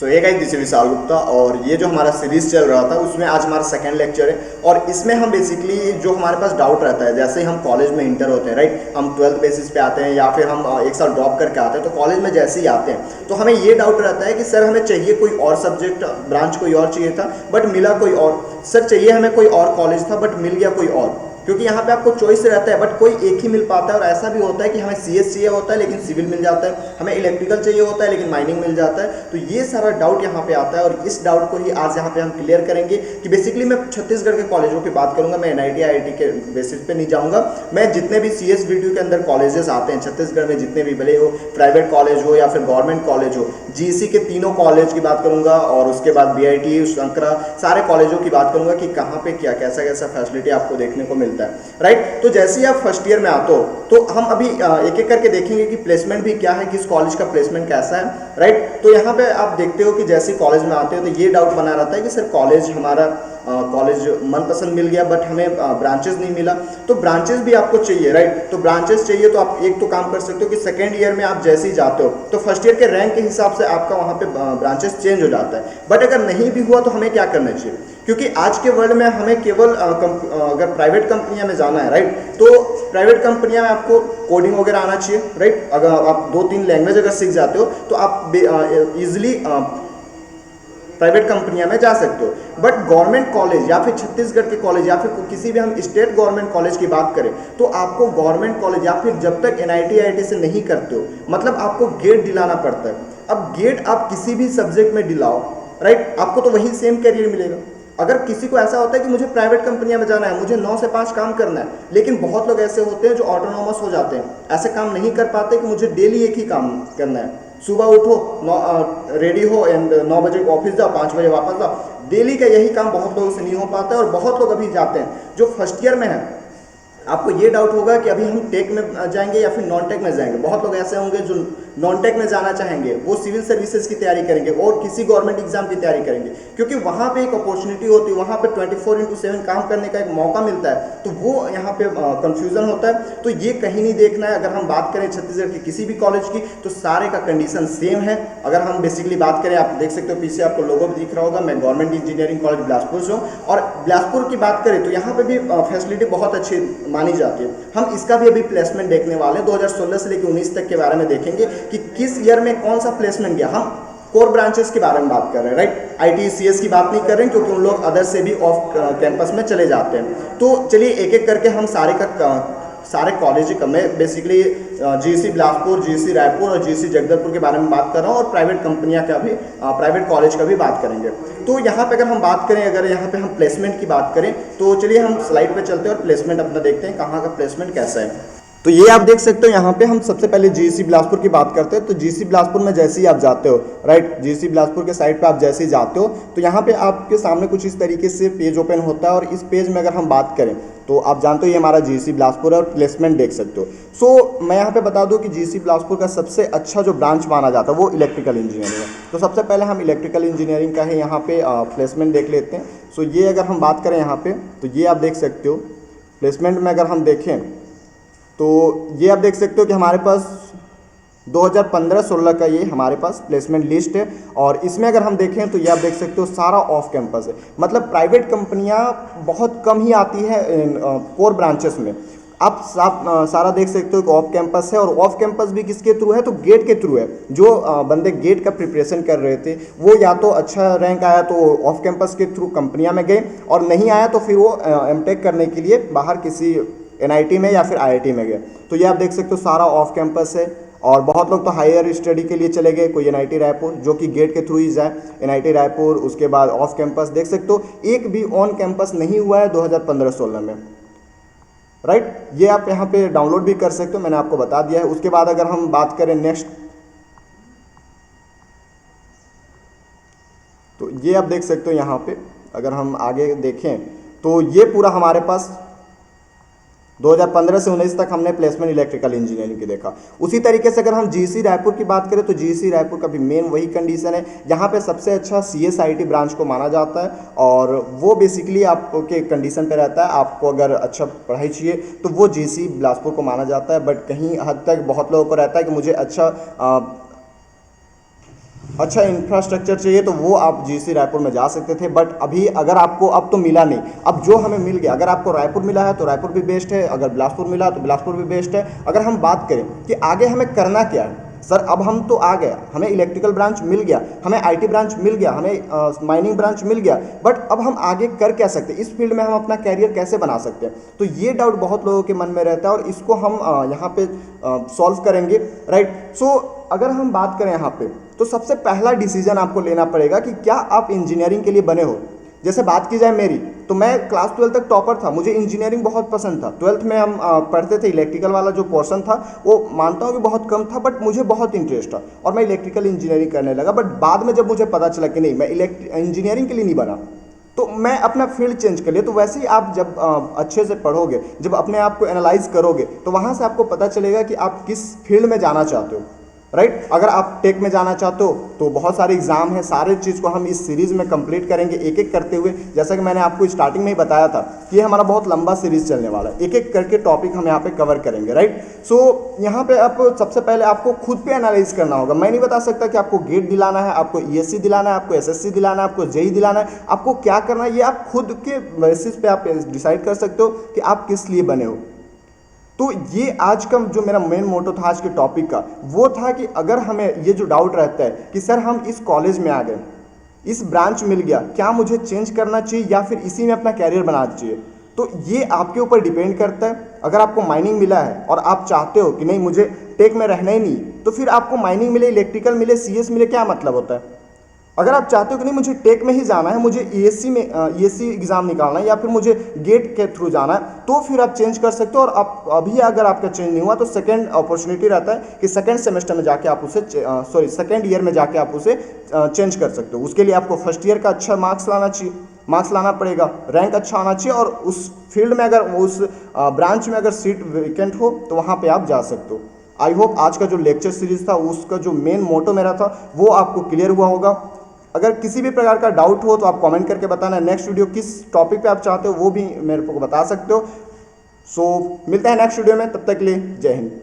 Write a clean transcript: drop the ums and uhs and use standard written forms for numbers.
सो एक आई दिस विशाल गुप्ता और ये जो हमारा सीरीज चल रहा था उसमें आज हमारा सेकंड लेक्चर है। और इसमें हम बेसिकली जो हमारे पास डाउट रहता है, जैसे ही हम कॉलेज में इंटर होते हैं, राइट, हम 12th बेसिस पे आते हैं या फिर हम एक साल ड्रॉप करके आते हैं, तो कॉलेज में जैसे ही आते हैं तो हमें ये डाउट रहता है कि सर हमें चाहिए कोई और सब्जेक्ट, ब्रांच कोई और चाहिए था बट मिला कोई और, सर चाहिए हमें कोई और कॉलेज था बट मिल गया कोई और। क्योंकि यहाँ पे आपको चॉइस रहता है बट कोई एक ही मिल पाता है। और ऐसा भी होता है कि हमें सीएस चाहिए होता है लेकिन सिविल मिल जाता है, हमें इलेक्ट्रिकल चाहिए होता है लेकिन माइनिंग मिल जाता है। तो ये सारा डाउट यहाँ पे आता है और इस डाउट को ही आज यहाँ पे हम क्लियर करेंगे कि बेसिकली मैं छत्तीसगढ़ के कॉलेजों की बात करूंगा। मैं एनआईटी आईआईटी के बेसिस पे नहीं जाऊँगा, मैं जितने भी सीएस वीडियो के अंदर कॉलेजेस आते हैं छत्तीसगढ़ में, जितने भी भले हो प्राइवेट कॉलेज हो या फिर गवर्नमेंट कॉलेज हो, जीसी के तीनों कॉलेज की बात करूंगा और उसके बाद बीआईटी, शंकरा, सारे कॉलेजों की बात करूंगा कि कहाँ पे क्या कैसा कैसा फैसिलिटी आपको देखने को मिलता है, राइट। तो जैसे ही आप फर्स्ट ईयर में आते हो तो हम अभी एक एक करके देखेंगे कि प्लेसमेंट भी क्या है, किस कॉलेज का प्लेसमेंट कैसा है, राइट। तो यहाँ पे आप देखते हो कि जैसे कॉलेज में आते हो तो ये डाउट बना रहता है कि सर कॉलेज हमारा कॉलेज मनपसंद मिल गया बट हमें ब्रांचेस नहीं मिला। तो ब्रांचेस भी आपको चाहिए, राइट। तो ब्रांचेस चाहिए तो आप एक तो काम कर सकते हो कि सेकेंड ईयर में आप जैसे ही जाते हो तो फर्स्ट ईयर के रैंक के हिसाब से आपका वहाँ पे ब्रांचेस चेंज हो जाता है। बट अगर नहीं भी हुआ तो हमें क्या करना चाहिए, क्योंकि आज के वर्ल्ड में हमें केवल अगर प्राइवेट कंपनियां में जाना है, राइट, तो प्राइवेट कंपनियां में आपको कोडिंग वगैरह आना चाहिए, राइट। अगर आप 2-3 लैंग्वेज अगर सीख जाते हो तो आप इजिली प्राइवेट कंपनियां में जा सकते हो। बट गवर्नमेंट कॉलेज या फिर छत्तीसगढ़ के कॉलेज या फिर किसी भी हम स्टेट गवर्नमेंट कॉलेज की बात करें तो आपको गवर्नमेंट कॉलेज या फिर जब तक एनआईटी आईआईटी से नहीं करते हो, मतलब आपको गेट दिलाना पड़ता है। अब गेट आप किसी भी सब्जेक्ट में दिलाओ, राइट, आपको तो वही सेम करियर मिलेगा। अगर किसी को ऐसा होता है कि मुझे प्राइवेट कंपनियां में जाना है, मुझे 9 से 5 काम करना है, लेकिन बहुत लोग ऐसे होते हैं जो ऑटोनॉमस हो जाते हैं, ऐसे काम नहीं कर पाते कि मुझे डेली एक ही काम करना है, सुबह उठो, रेडी हो एंड 9 बजे ऑफिस जाओ, 5 बजे वापस जाओ। डेली का यही काम बहुत लोगों से नहीं हो पाता है और बहुत लोग अभी जाते हैं जो फर्स्ट ईयर में है। आपको ये डाउट होगा कि अभी हम टेक में जाएंगे या फिर नॉन टेक में जाएंगे। बहुत लोग ऐसे होंगे जो नॉन टेक में जाना चाहेंगे, वो सिविल सर्विसेज की तैयारी करेंगे और किसी गवर्नमेंट एग्जाम की तैयारी करेंगे, क्योंकि वहाँ पे एक अपॉर्चुनिटी होती है, वहाँ पे 24/7 काम करने का एक मौका मिलता है। तो वो यहाँ पे कंफ्यूजन होता है। तो ये कहीं नहीं देखना है। अगर हम बात करें छत्तीसगढ़ के किसी भी कॉलेज की तो सारे का कंडीशन सेम है। अगर हम बेसिकली बात करें, आप देख सकते हो पीछे आपको लोगो भी दिख रहा होगा, मैं गवर्नमेंट इंजीनियरिंग कॉलेज बिलासपुर से हूँ। और बिलासपुर की बात करें तो यहाँ पे भी फैसिलिटी बहुत अच्छी मानी जाती है। हम इसका भी अभी प्लेसमेंट देखने वाले हैं, 2016 से लेकर 19 तक के बारे में देखेंगे कि किस ईयर में कौन सा प्लेसमेंट गया। हम कोर ब्रांचेस के बारे में बात कर रहे हैं, राइट, आईटी सीएस की बात नहीं कर रहे हैं क्योंकि उन लोग अदर से भी ऑफ कैंपस में चले जाते हैं। तो चलिए एक एक करके हम सारे कॉलेज का, मैं basically GC Bilaspur, GC Raipur और जीसी जगदलपुर के बारे में बात कर रहा हूँ और प्राइवेट कंपनियां का भी, प्राइवेट कॉलेज का भी बात करेंगे। तो यहाँ पे अगर हम बात करें, अगर यहाँ पे हम प्लेसमेंट की बात करें तो चलिए हम स्लाइड पे चलते हैं और प्लेसमेंट अपना देखते हैं कहाँ का प्लेसमेंट कैसा है। तो ये आप देख सकते हो यहाँ पे हम सबसे पहले जीसी बिलासपुर की बात करते हैं। तो जीसी बिलासपुर में जैसे ही आप जाते हो, राइट, जीसी बिलासपुर के साइट पे आप जैसे ही जाते हो तो यहाँ पे आपके सामने कुछ इस तरीके से पेज ओपन होता है। और इस पेज में अगर हम बात करें तो आप जानते हो ये हमारा जीसी बिलासपुर है और प्लेसमेंट देख सकते हो। सो मैं यहाँ पे बता दूँ कि जीसी बिलासपुर का सबसे अच्छा जो ब्रांच माना जाता है वो इलेक्ट्रिकल इंजीनियरिंग है। तो सबसे पहले हम इलेक्ट्रिकल इंजीनियरिंग का है यहाँ पे प्लेसमेंट देख लेते हैं। सो ये अगर हम बात करें यहाँ पे तो ये आप देख सकते हो प्लेसमेंट में अगर हम देखें तो ये आप देख सकते हो कि हमारे पास 2015-16 का ये हमारे पास प्लेसमेंट लिस्ट है। और इसमें अगर हम देखें तो ये आप देख सकते हो सारा ऑफ कैंपस है, मतलब प्राइवेट कंपनियां बहुत कम ही आती है कोर ब्रांचेस में। आप सारा देख सकते हो कि ऑफ कैंपस है। और ऑफ कैंपस भी किसके थ्रू है, तो गेट के थ्रू है। जो बंदे गेट का प्रिपरेशन कर रहे थे वो या तो अच्छा रैंक आया तो ऑफ कैंपस के थ्रू कंपनियां में गए, और नहीं आया तो फिर वो एमटेक करने के लिए बाहर किसी एनआईटी में या फिर आईआईटी में गए। तो ये आप देख सकते हो सारा ऑफ कैंपस है। और बहुत लोग तो हायर स्टडी के लिए चले गए, कोई एनआईटी रायपुर जो कि गेट के थ्रू ही जाए, एनआईटी रायपुर, उसके बाद ऑफ कैंपस देख सकते हो एक भी ऑन कैंपस नहीं हुआ है 2015-16 में, राइट। ये आप यहाँ पे डाउनलोड भी कर सकते हो, मैंने आपको बता दिया है। उसके बाद अगर हम बात करें नेक्स्ट, तो ये आप देख सकते हो यहाँ पे अगर हम आगे देखें तो ये पूरा हमारे पास 2015 से 19 तक हमने प्लेसमेंट इलेक्ट्रिकल इंजीनियरिंग की देखा। उसी तरीके से अगर हम जीसी रायपुर की बात करें तो जीसी रायपुर का भी मेन वही कंडीशन है, यहाँ पे सबसे अच्छा सीएसआईटी ब्रांच को माना जाता है। और वो बेसिकली आपके कंडीशन पे रहता है, आपको अगर अच्छा पढ़ाई चाहिए तो वो जीसी बिलासपुर को माना जाता है। बट कहीं हद तक बहुत लोगों को रहता है कि मुझे अच्छा अच्छा इंफ्रास्ट्रक्चर चाहिए तो वो आप जीसी रायपुर में जा सकते थे, बट अभी अगर आपको अब तो मिला नहीं, अब जो हमें मिल गया, अगर आपको रायपुर मिला है तो रायपुर भी बेस्ट है, अगर बिलासपुर मिला तो बिलासपुर भी बेस्ट है। अगर हम बात करें कि आगे हमें करना क्या है, सर अब हम तो आ गए, हमें इलेक्ट्रिकल ब्रांच मिल गया, हमें आईटी ब्रांच मिल गया, हमें माइनिंग ब्रांच मिल गया, बट अब हम आगे कर क्या सकते हैं, इस फील्ड में हम अपना कैरियर कैसे बना सकते हैं। तो ये डाउट बहुत लोगों के मन में रहता है और इसको हम यहाँ पे सॉल्व करेंगे, राइट। सो अगर हम बात करें यहाँ पे, तो सबसे पहला डिसीजन आपको लेना पड़ेगा कि क्या आप इंजीनियरिंग के लिए बने हो। जैसे बात की जाए मेरी, तो मैं क्लास 12 तक टॉपर था, मुझे इंजीनियरिंग बहुत पसंद था। 12th में हम पढ़ते थे, इलेक्ट्रिकल वाला जो पोर्शन था वो मानता हूँ कि बहुत कम था, बट मुझे बहुत इंटरेस्ट था और मैं इलेक्ट्रिकल इंजीनियरिंग करने लगा। बट बाद में जब मुझे पता चला कि नहीं, मैं इंजीनियरिंग के लिए नहीं बना, तो मैं अपना फील्ड चेंज कर लिया। तो वैसे ही आप जब अच्छे से पढ़ोगे, जब अपने आप को एनालाइज करोगे, तो वहाँ से आपको पता चलेगा कि आप किस फील्ड में जाना चाहते हो, राइट। अगर आप टेक में जाना चाहते हो तो बहुत सारे एग्जाम हैं, सारे चीज़ को हम इस सीरीज़ में कंप्लीट करेंगे एक एक करते हुए। जैसा कि मैंने आपको स्टार्टिंग में ही बताया था कि ये हमारा बहुत लंबा सीरीज चलने वाला है, एक एक करके टॉपिक हम यहाँ पे कवर करेंगे, राइट। सो यहाँ पे आप सबसे पहले आपको खुद पे एनालाइज करना होगा। मैं नहीं बता सकता कि आपको गेट दिलाना है, आपको ईएससी दिलाना है, आपको एसएससी दिलाना है, आपको जेई दिलाना है, आपको क्या करना है, ये आप खुद के बेसिस पे आप डिसाइड कर सकते हो कि आप किस लिए बने हो। तो ये आज का जो मेरा मेन मोटो था आज के टॉपिक का, वो था कि अगर हमें ये जो डाउट रहता है कि सर हम इस कॉलेज में आ गए, इस ब्रांच मिल गया, क्या मुझे चेंज करना चाहिए या फिर इसी में अपना कैरियर बनाना चाहिए, तो ये आपके ऊपर डिपेंड करता है। अगर आपको माइनिंग मिला है और आप चाहते हो कि नहीं मुझे टेक में रहना ही नहीं, तो फिर आपको माइनिंग मिले, इलेक्ट्रिकल मिले, सीएस मिले, क्या मतलब होता है। अगर आप चाहते हो कि नहीं मुझे टेक में ही जाना है, मुझे ईएससी में ईएससी एग्ज़ाम निकालना है या फिर मुझे गेट के थ्रू जाना है, तो फिर आप चेंज कर सकते हो। और आप अभी अगर आपका चेंज नहीं हुआ तो सेकंड अपॉर्चुनिटी रहता है कि सेकंड सेमेस्टर में जाके आप उसे सेकंड ईयर में जाके आप उसे चेंज कर सकते हो। उसके लिए आपको फर्स्ट ईयर का अच्छा मार्क्स लाना चाहिए, मार्क्स लाना पड़ेगा, रैंक अच्छा आना चाहिए, और उस फील्ड में अगर उस ब्रांच में अगर सीट वेकेंट हो तो वहाँ पर आप जा सकते हो। आई होप आज का जो लेक्चर सीरीज था उसका जो मेन मोटो मेरा था वो आपको क्लियर हुआ होगा। अगर किसी भी प्रकार का डाउट हो तो आप कमेंट करके बताना। नेक्स्ट वीडियो किस टॉपिक पे आप चाहते हो वो भी मेरे को बता सकते हो। सो मिलते हैं नेक्स्ट वीडियो में, तब तक के लिए जय हिंद।